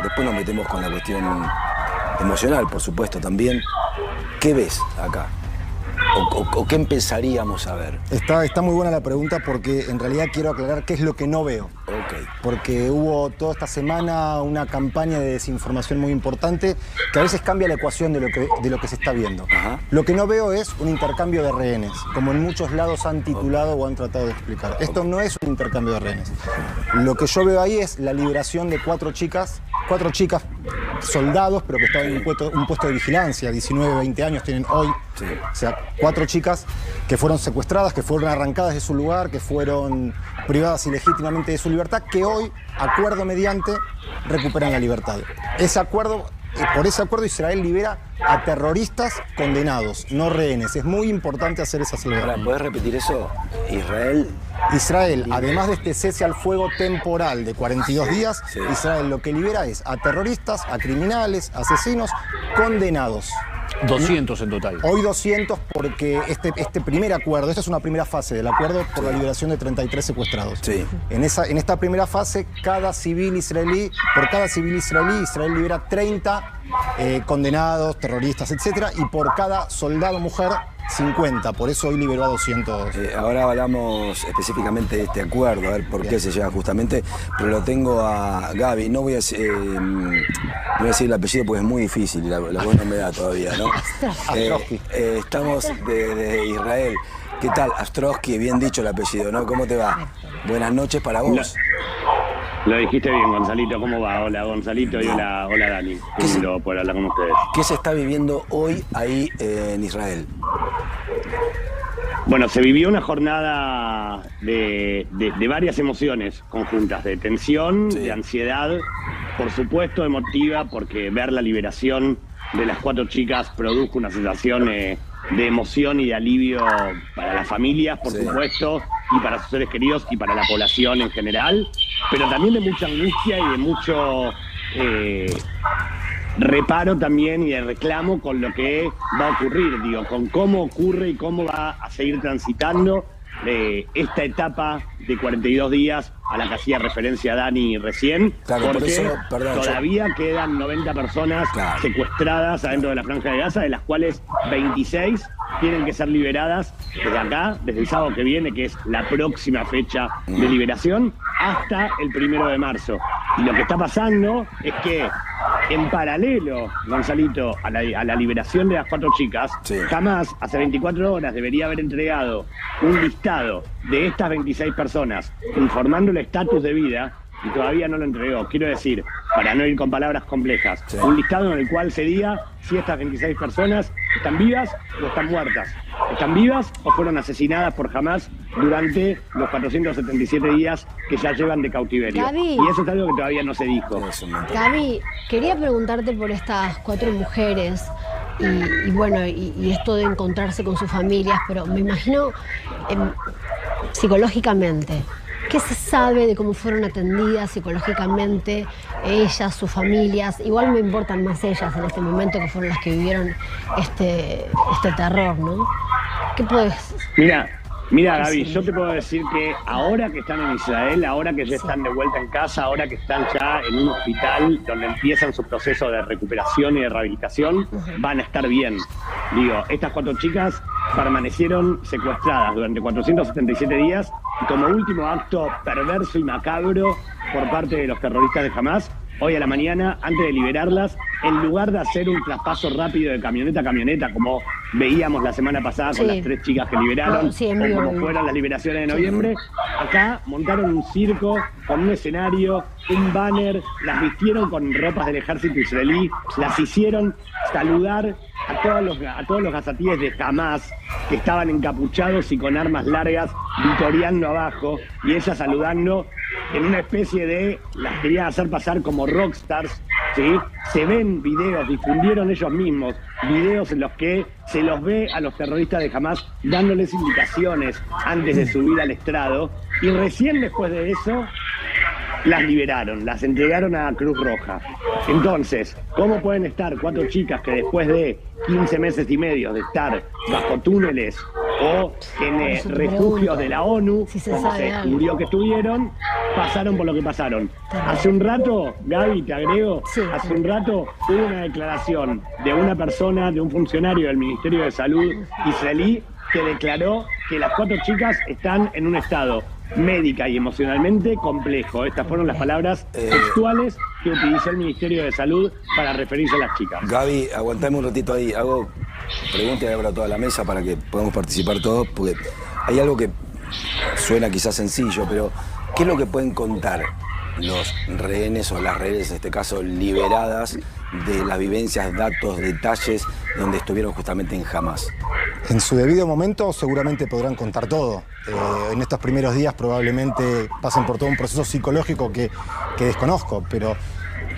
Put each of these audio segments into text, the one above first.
después nos metemos con la cuestión emocional, por supuesto, también. ¿Qué ves acá? ¿O qué empezaríamos a ver? Está muy buena la pregunta porque en realidad quiero aclarar qué es lo que no veo. Ok. Porque hubo toda esta semana una campaña de desinformación muy importante que a veces cambia la ecuación de lo que se está viendo. Ajá. Lo que no veo es un intercambio de rehenes, como en muchos lados han titulado o han tratado de explicar. Esto no es un intercambio de rehenes. Lo que yo veo ahí es la liberación de cuatro chicas soldados, pero que estaban en un puesto de vigilancia, 19, 20 años tienen hoy. Sí. O sea, 4 chicas que fueron secuestradas, que fueron arrancadas de su lugar, que fueron privadas ilegítimamente de su libertad, que hoy, acuerdo mediante, recuperan la libertad. Por ese acuerdo Israel libera a terroristas condenados, no rehenes. Es muy importante hacer esa celebración. ¿Puedes repetir eso? Israel, además de este cese al fuego temporal de 42 días, sí. Israel lo que libera es a terroristas, a criminales, asesinos, condenados. 200 en total. Hoy 200 porque este primer acuerdo, esta es una primera fase del acuerdo por la liberación de 33 secuestrados. Sí. En esta primera fase, por cada civil israelí, Israel libera 30 condenados, terroristas, etc. Y por cada soldado mujer, 50. Por eso hoy liberó a 200. Ahora hablamos específicamente de este acuerdo, a ver por qué se llega justamente, pero lo tengo a Gaby. No voy a decir el apellido porque es muy difícil, la voz no me da todavía, ¿no? Estamos de Israel. ¿Qué tal? Astrosky, bien dicho el apellido, ¿no? ¿Cómo te va? Buenas noches para vos. Lo dijiste bien, Gonzalito. ¿Cómo va? Hola, Gonzalito, y hola Dani. Qué lindo poder hablar con ustedes. ¿Qué se está viviendo hoy ahí en Israel? Bueno, se vivió una jornada de varias emociones conjuntas, de tensión, sí. de ansiedad, por supuesto emotiva, porque ver la liberación de las 4 chicas produjo una sensación de emoción y de alivio para las familias, por sí. supuesto, y para sus seres queridos y para la población en general, pero también de mucha angustia y de mucho reparo también y de reclamo con lo que va a ocurrir, digo, con cómo ocurre y cómo va a seguir transitando esta etapa de 42 días a la que hacía referencia Dani recién, claro, porque por eso, perdón, todavía quedan 90 personas claro. secuestradas adentro de la Franja de Gaza, de las cuales 26 tienen que ser liberadas desde acá, desde el sábado que viene, que es la próxima fecha de liberación, hasta el 1 de marzo. Y lo que está pasando es que en paralelo, Gonzalito, a la liberación de las 4 chicas, sí. Jamás, hace 24 horas, debería haber entregado un listado de estas 26 personas informando el estatus de vida y todavía no lo entregó. Quiero decir, para no ir con palabras complejas, sí. Un listado en el cual se diga si estas 26 personas están vivas o están muertas. ¿Están vivas o fueron asesinadas por Hamás durante los 477 días que ya llevan de cautiverio? Gaby, y eso es algo que todavía no se dijo. Gaby, quería preguntarte por estas 4 mujeres y esto de encontrarse con sus familias, pero me imagino psicológicamente. ¿Qué se sabe de cómo fueron atendidas psicológicamente ellas, sus familias? Igual me importan más ellas en este momento, que fueron las que vivieron este terror, ¿no? ¿Qué puedes...? Mira, Gaby, yo te puedo decir que ahora que están en Israel, ahora que ya están de vuelta en casa, ahora que están ya en un hospital donde empiezan su proceso de recuperación y de rehabilitación, van a estar bien. Digo, estas 4 chicas permanecieron secuestradas durante 477 días y como último acto perverso y macabro por parte de los terroristas de Hamás, hoy a la mañana, antes de liberarlas, en lugar de hacer un traspaso rápido de camioneta a camioneta, como veíamos la semana pasada con las 3 chicas que liberaron, o como fueron las liberaciones de noviembre, acá montaron un circo con un escenario, un banner, las vistieron con ropas del ejército israelí, las hicieron saludar a todos los gazatíes de Hamás que estaban encapuchados y con armas largas vitoreando abajo, y ellas saludando en una especie de, las querían hacer pasar como rockstars, ¿sí? Se ven videos, difundieron ellos mismos videos en los que se los ve a los terroristas de Hamás dándoles indicaciones antes de subir al estrado, y recién después de eso las liberaron, las entregaron a Cruz Roja. Entonces, ¿cómo pueden estar 4 chicas que después de 15 meses y medio de estar bajo túneles o en refugios de la ONU, si se como sabe se algo. descubrió que estuvieron, pasaron por lo que pasaron. Hace un rato, Gaby, te agrego, Sí, hace un rato hubo una declaración de una persona, de un funcionario del Ministerio de Salud israelí, que declaró que las 4 chicas están en un estado médica y emocionalmente complejo. Estas fueron las palabras textuales que utilizó el Ministerio de Salud para referirse a las chicas. Gaby, aguantame un ratito ahí. Hago preguntas y abro a toda la mesa para que podamos participar todos, porque hay algo que suena quizás sencillo, pero ¿qué es lo que pueden contar los rehenes o las rehenes, en este caso liberadas, de las vivencias, datos, detalles donde estuvieron justamente en Hamás? En su debido momento seguramente podrán contar todo. En estos primeros días probablemente pasen por todo un proceso psicológico que desconozco, pero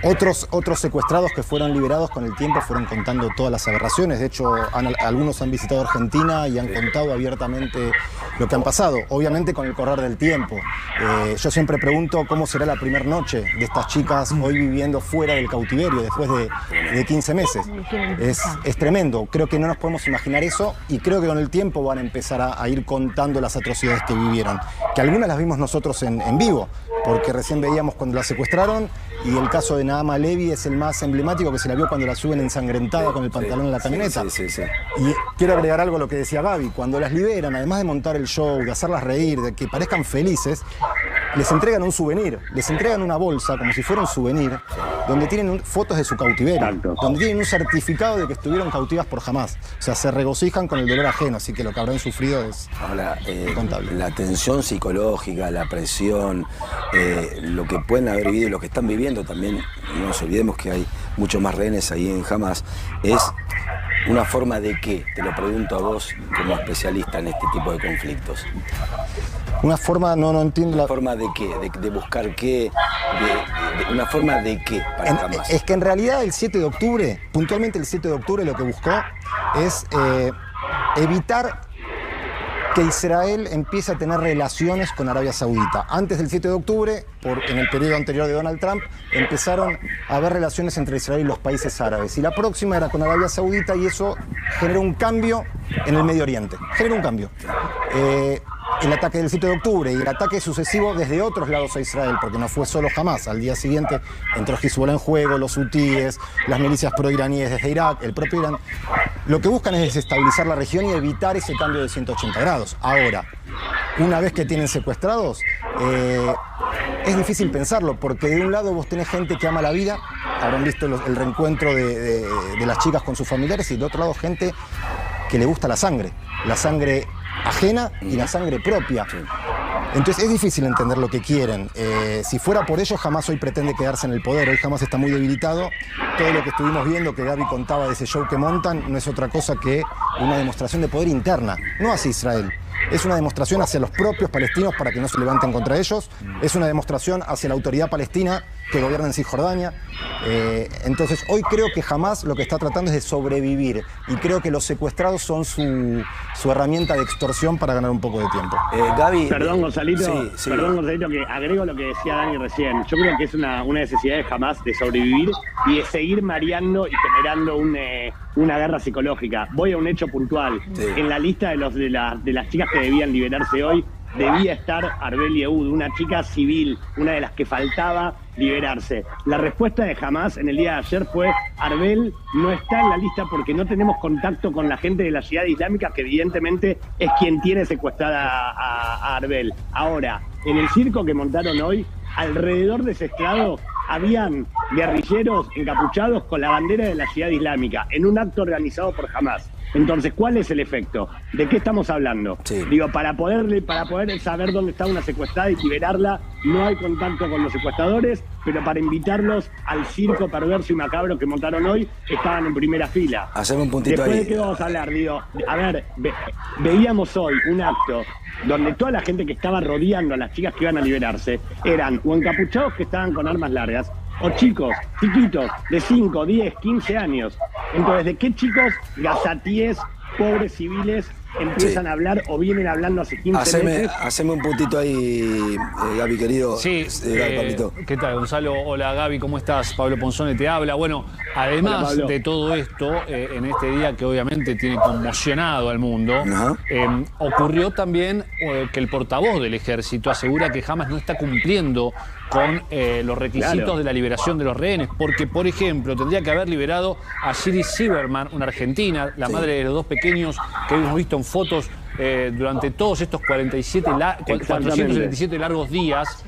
otros secuestrados que fueron liberados con el tiempo fueron contando todas las aberraciones. De hecho, algunos han visitado Argentina y han contado abiertamente lo que han pasado, obviamente con el correr del tiempo. Yo siempre pregunto cómo será la primera noche de estas chicas hoy viviendo fuera del cautiverio después de 15 meses. Es tremendo, creo que no nos podemos imaginar eso y creo que con el tiempo van a empezar a ir contando las atrocidades que vivieron, que algunas las vimos nosotros en vivo, porque recién veíamos cuando la secuestraron y el caso de Naama Levy es el más emblemático, que se la vio cuando la suben ensangrentada con el pantalón en la camioneta. Sí. Y quiero agregar algo a lo que decía Gaby, cuando las liberan, además de montar el show, de hacerlas reír, de que parezcan felices, les entregan un souvenir, les entregan una bolsa como si fuera un souvenir, donde tienen fotos de su cautiverio, Tanto. donde tienen un certificado de que estuvieron cautivas por Hamás. O sea, se regocijan con el dolor ajeno, así que lo que habrán sufrido es Ahora, incontable. la tensión psicológica, la presión, lo que pueden haber vivido y lo que están viviendo también, no nos olvidemos que hay muchos más rehenes ahí en Hamás, es una forma de qué, te lo pregunto a vos como especialista en este tipo de conflictos. Una forma, no entiendo la... ¿Una forma de qué? De buscar qué, una forma de qué para Hamás. Es que en realidad el 7 de octubre, puntualmente el 7 de octubre lo que buscó es evitar que Israel empiece a tener relaciones con Arabia Saudita. Antes del 7 de octubre, en el periodo anterior de Donald Trump, empezaron a haber relaciones entre Israel y los países árabes. Y la próxima era con Arabia Saudita y eso generó un cambio en el Medio Oriente. Generó un cambio. El ataque del 7 de octubre y el ataque sucesivo desde otros lados a Israel, porque no fue solo Hamás. Al día siguiente entró Hezbollah en juego, los hutíes, las milicias pro-iraníes desde Irak, el propio Irán. Lo que buscan es desestabilizar la región y evitar ese cambio de 180 grados. Ahora, una vez que tienen secuestrados, es difícil pensarlo, porque de un lado vos tenés gente que ama la vida, habrán visto el reencuentro de las chicas con sus familiares, y de otro lado gente que le gusta la sangre ajena y la sangre propia. Entonces es difícil entender lo que quieren. Si fuera por ello, Hamás hoy pretende quedarse en el poder. Hoy Hamás está muy debilitado. Todo lo que estuvimos viendo, que Gaby contaba de ese show que montan, no es otra cosa que una demostración de poder interna, no hacia Israel. Es una demostración hacia los propios palestinos para que no se levanten contra ellos. Es una demostración hacia la autoridad palestina que gobierna en Cisjordania. Entonces, hoy creo que Hamás lo que está tratando es de sobrevivir. Y creo que los secuestrados son su herramienta de extorsión para ganar un poco de tiempo. Gaby. Perdón, Gonzalito, Sí. Perdón, Gonzalito, que agrego lo que decía Dani recién. Yo creo que es una necesidad de Hamás de sobrevivir y de seguir mareando y generando una guerra psicológica. Voy a un hecho puntual. Sí. En la lista de las chicas que debían liberarse hoy, debía estar Arbel Yehoud, una chica civil, una de las que faltaba liberarse. La respuesta de Hamás en el día de ayer fue: Arbel no está en la lista porque no tenemos contacto con la gente de la Jihad Islámica, que evidentemente es quien tiene secuestrada a Arbel. Ahora, en el circo que montaron hoy, alrededor de ese estrado habían guerrilleros encapuchados con la bandera de la Jihad Islámica en un acto organizado por Hamás. Entonces, ¿cuál es el efecto? ¿De qué estamos hablando? Sí. Digo, para poder saber dónde está una secuestrada y liberarla, no hay contacto con los secuestradores, pero para invitarlos al circo perverso y macabro que montaron hoy, estaban en primera fila. Haceme un puntito Después ahí. de qué vamos a hablar, digo, a ver, veíamos hoy un acto donde toda la gente que estaba rodeando a las chicas que iban a liberarse eran o encapuchados que estaban con armas largas, o chicos, chiquitos, de 5, 10, 15 años. Entonces, ¿de qué chicos gazatíes, pobres civiles, empiezan a hablar o vienen hablando hace 15 meses. Haceme un puntito ahí, Gaby, querido. Sí, Gaby, Pablito. ¿Qué tal, Gonzalo? Hola, Gaby, ¿cómo estás? Pablo Ponzone te habla. Bueno, además Hola, de todo esto, en este día que obviamente tiene conmocionado al mundo, ocurrió también que el portavoz del ejército asegura que Hamas no está cumpliendo con los requisitos de la liberación de los rehenes, porque, por ejemplo, tendría que haber liberado a Shiri Silverman, una argentina, la madre de los dos pequeños que hemos visto en fotos durante todos estos 477 largos días.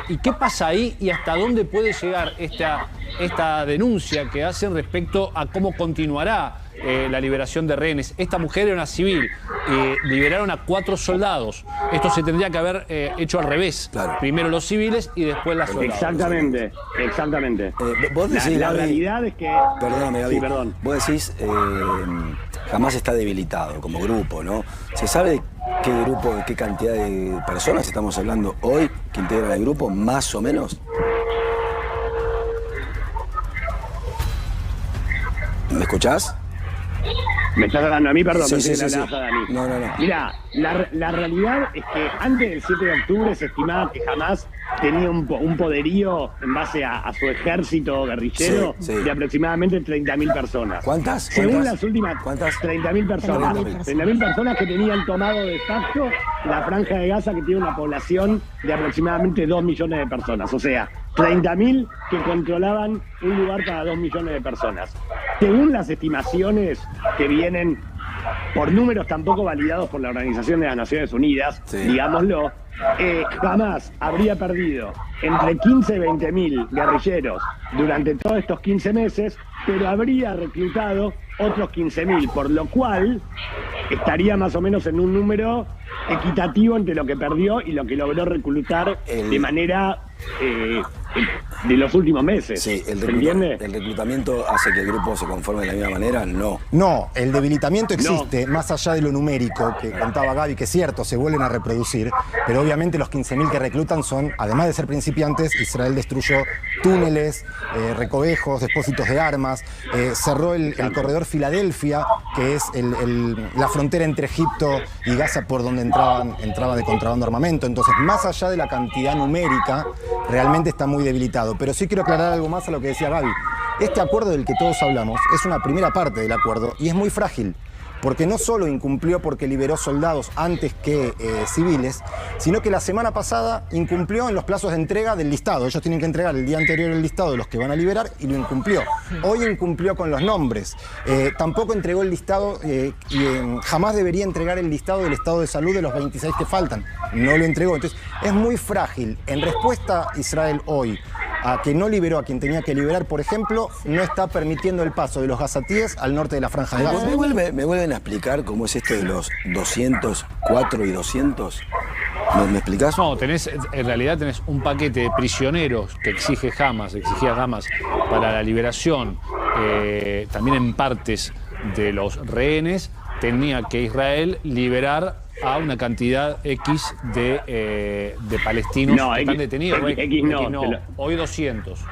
¿Y qué pasa ahí y hasta dónde puede llegar esta denuncia que hacen respecto a cómo continuará la liberación de rehenes? Esta mujer era una civil, liberaron a 4 soldados. Esto se tendría que haber hecho al revés. Claro. Primero los civiles y después las soldados. Exactamente. Vos decís, la Gaby, realidad es que... Perdóname, Gaby. Sí, perdón. Vos decís, Hamas está debilitado como grupo, ¿no? ¿Se sabe qué grupo, de qué cantidad de personas estamos hablando hoy que integran el grupo, más o menos? ¿Me escuchás? ¿Me estás hablando a mí? Perdón, Sí, pensé sí, que le sí, hablabas a Dani. No. Mirá, la realidad es que antes del 7 de octubre se estimaba que Hamas tenía un poderío en base a su ejército guerrillero de aproximadamente 30.000 personas. ¿Cuántas? Según las últimas, 30.000 personas. 30.000 personas que tenían tomado de facto la Franja de Gaza, que tiene una población de aproximadamente 2 millones de personas. O sea, 30.000 que controlaban un lugar para 2 millones de personas. Según las estimaciones que vienen por números tampoco validados por la Organización de las Naciones Unidas, digámoslo, Hamas habría perdido entre 15 y 20.000 guerrilleros durante todos estos 15 meses, pero habría reclutado otros 15.000, por lo cual estaría más o menos en un número equitativo entre lo que perdió y lo que logró reclutar de manera de los últimos meses. Sí, ¿Se entiende? ¿El reclutamiento hace que el grupo se conforme de la misma manera? No. No, el debilitamiento existe, más allá de lo numérico que contaba Gaby, que es cierto, se vuelven a reproducir, pero obviamente los 15.000 que reclutan son, además de ser principiantes, Israel destruyó túneles, recovejos, depósitos de armas, cerró el corredor Filadelfia, que es la frontera entre Egipto y Gaza por donde entraba de contrabando armamento. Entonces, más allá de la cantidad numérica, realmente está muy debilitado. Pero sí quiero aclarar algo más a lo que decía Gaby. Este acuerdo del que todos hablamos es una primera parte del acuerdo y es muy frágil, porque no solo incumplió porque liberó soldados antes que civiles, sino que la semana pasada incumplió en los plazos de entrega del listado. Ellos tienen que entregar el día anterior el listado de los que van a liberar y lo incumplió. Hoy incumplió con los nombres. Tampoco entregó el listado jamás debería entregar el listado del estado de salud de los 26 que faltan. No lo entregó. Entonces es muy frágil. En respuesta, Israel hoy a que no liberó a quien tenía que liberar, por ejemplo, no está permitiendo el paso de los gazatíes al norte de la Franja de Gaza. ¿Me vuelven a explicar cómo es esto de los 204 y 200? ¿Me explicás? No, en realidad tenés un paquete de prisioneros que exigía Hamas para la liberación, también en partes de los rehenes. Tenía que Israel liberar a una cantidad X de palestinos que están detenidos. Hoy 200.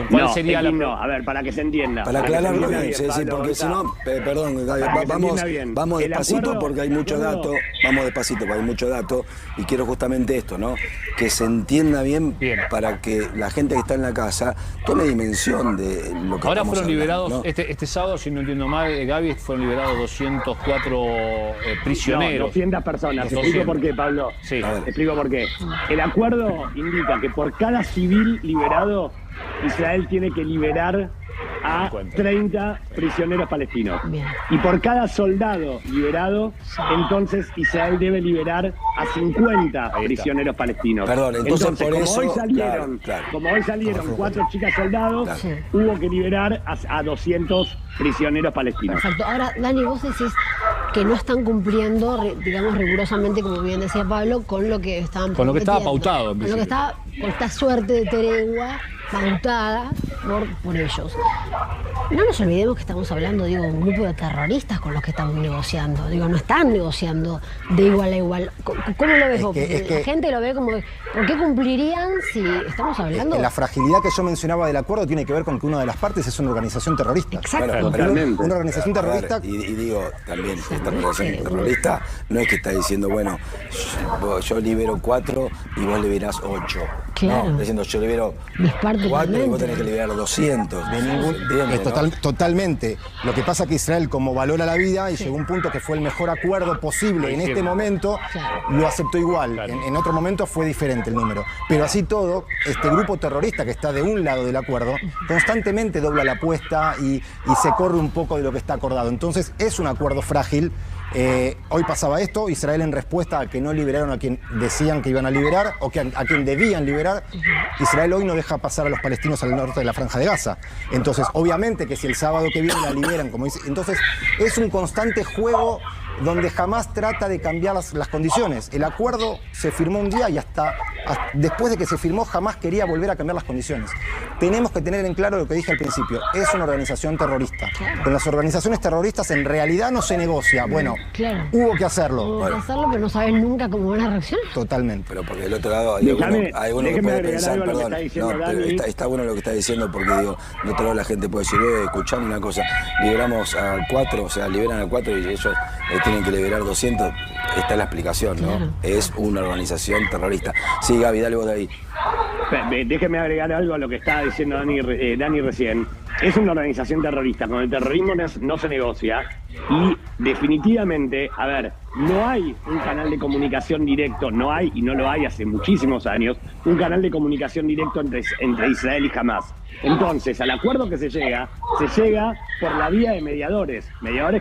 ¿Cuál sería a ver, para que se entienda. Para aclararlo bien, sí, porque si no, perdón, vamos despacito porque hay mucho dato, vamos despacito porque hay mucho dato y quiero justamente esto, ¿no? Que se entienda bien para que la gente que está en la casa tome dimensión de lo que ahora estamos fueron liberados, ¿no? este sábado, si no entiendo mal, Gaby, fueron liberados 204 prisioneros. No, 200 personas. Te explico por qué, Pablo. Sí. Te explico por qué. El acuerdo indica que por cada civil liberado, Israel tiene que liberar a 30 prisioneros palestinos. Bien. Y por cada soldado liberado, entonces Israel debe liberar a 50 prisioneros palestinos. Perdón, entonces por como eso, hoy salieron, claro. como hoy salieron 4 chicas soldados, hubo que liberar a 200 prisioneros palestinos. Perfecto. Ahora, Dani, vos decís que no están cumpliendo, digamos, rigurosamente, como bien decía Pablo, con lo que estaban con lo que estaba prometiendo, pautado. con lo que estaba, con esta suerte de tregua pautada por ellos. No nos olvidemos que estamos hablando, digo, de un grupo de terroristas con los que estamos negociando. Digo, no están negociando de igual a igual. ¿Cómo lo ves vos? La gente lo ve como, ¿por qué cumplirían si estamos hablando? La fragilidad que yo mencionaba del acuerdo tiene que ver con que una de las partes es una organización terrorista. Exacto. Bueno, una organización terrorista. Y digo, también, esta organización terrorista no es que está diciendo, bueno, yo libero 4 y vos liberás 8. Claro. No, está diciendo, yo libero 4 y vos tenés que liberar 200. Totalmente. Lo que pasa es que Israel, como valora la vida, y llegó a un punto que fue el mejor acuerdo posible en este momento, lo aceptó igual. Claro. En otro momento fue diferente el número. Pero así todo, este grupo terrorista que está de un lado del acuerdo, constantemente dobla la apuesta y se corre un poco de lo que está acordado. Entonces es un acuerdo frágil. Hoy pasaba esto, Israel en respuesta a que no liberaron a quien decían que iban a liberar o que a quien debían liberar, Israel hoy no deja pasar a los palestinos al norte de la Franja de Gaza. Entonces, obviamente que si el sábado que viene la liberan, como dice, entonces es un constante juego donde jamás trata de cambiar las condiciones. El acuerdo se firmó un día y hasta después de que se firmó jamás quería volver a cambiar las condiciones. Tenemos que tener en claro lo que dije al principio, es una organización terrorista. Con las organizaciones terroristas en realidad no se negocia. Bueno, hubo que hacerlo. Hubo que hacerlo, pero no sabes nunca cómo van a reaccionar. Totalmente. Pero porque del otro lado hay alguno que puede pensar, perdón, pero está bueno lo que está diciendo, porque digo, del otro lado la gente puede decir, escuchame una cosa, liberamos a 4, o sea, liberan a 4 y ellos tienen que liberar 200, esta es la explicación, ¿no? Claro. Es una organización terrorista. Sí, Gaby, dale vos de ahí. Déjeme agregar algo a lo que estaba diciendo Dani recién. Es una organización terrorista, con el terrorismo no se negocia y definitivamente, a ver, no hay un canal de comunicación directo, no hay y no lo hay hace muchísimos años, un canal de comunicación directo entre Israel y Hamás. Entonces, al acuerdo que se llega por la vía de mediadores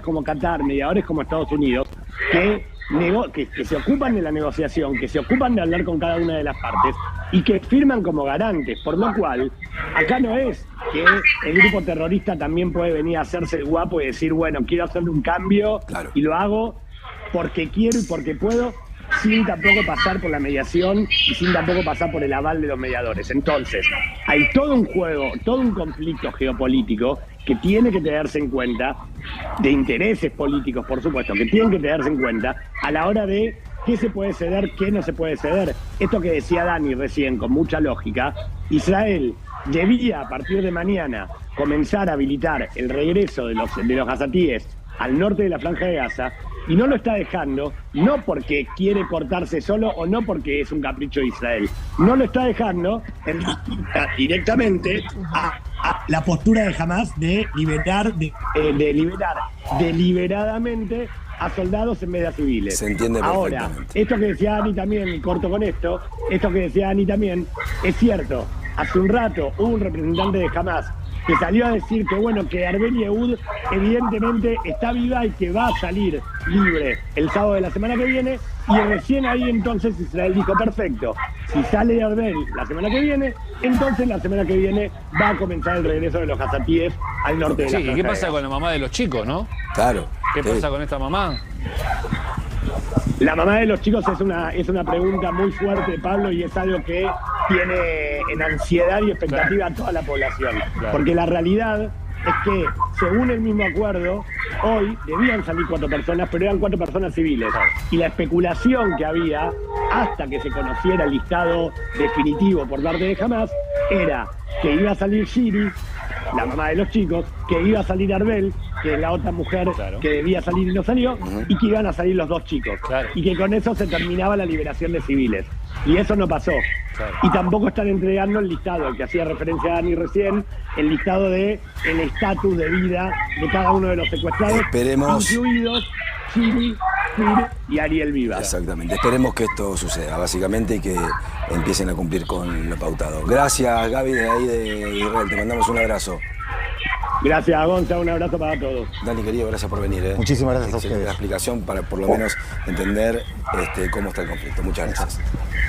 como Qatar, mediadores como Estados Unidos, que se ocupan de la negociación, que se ocupan de hablar con cada una de las partes y que firman como garantes, por lo cual acá no es que el grupo terrorista también puede venir a hacerse el guapo y decir, bueno, quiero hacerle un cambio y lo hago porque quiero y porque puedo, sin tampoco pasar por la mediación y sin tampoco pasar por el aval de los mediadores. Entonces, hay todo un juego, todo un conflicto geopolítico que tiene que tenerse en cuenta, de intereses políticos, por supuesto, que tienen que tenerse en cuenta a la hora de qué se puede ceder, qué no se puede ceder. Esto que decía Dani recién, con mucha lógica, Israel debía a partir de mañana comenzar a habilitar el regreso de los gazatíes al norte de la Franja de Gaza, y no lo está dejando, no porque quiere cortarse solo o no porque es un capricho de Israel, no lo está dejando directamente a la postura de Hamás de liberar deliberadamente a soldados en vez de a civiles. Se entiende perfectamente. Ahora, esto que decía Dani también, y corto con esto que decía Dani también, es cierto. Hace un rato hubo un representante de Hamás que salió a decir que bueno, que Arbel Yehoud evidentemente está viva y que va a salir libre el sábado de la semana que viene, y recién ahí entonces Israel dijo, perfecto, si sale Arbel la semana que viene, entonces la semana que viene va a comenzar el regreso de los gazatíes al norte de la Franja. ¿Y qué pasa con la mamá de los chicos, no? Claro. ¿Qué pasa con esta mamá? La mamá de los chicos es una pregunta muy fuerte, Pablo, y es algo que tiene en ansiedad y expectativa a toda la población. Claro. Porque la realidad es que, según el mismo acuerdo, hoy debían salir 4 personas, pero eran 4 personas civiles. Y la especulación que había, hasta que se conociera el listado definitivo por parte de Hamás, era que iba a salir Shiri, la mamá de los chicos, que iba a salir Arbel, que es la otra mujer que debía salir y no salió, y que iban a salir los 2 chicos. Y que con eso se terminaba la liberación de civiles. Y eso no pasó. Y tampoco están entregando el listado, al que hacía referencia a Dani recién, el listado de el estatus de vida de cada uno de los secuestrados, incluidos Chiri, Fir y Ariel Viva. Exactamente. Esperemos que esto suceda, básicamente, y que empiecen a cumplir con lo pautado. Gracias, Gaby, de ahí de Israel. Te mandamos un abrazo. Gracias, Gonza, un abrazo para todos. Dani, querido, gracias por venir. Muchísimas gracias a ustedes. La explicación para por lo menos entender cómo está el conflicto. Muchas gracias.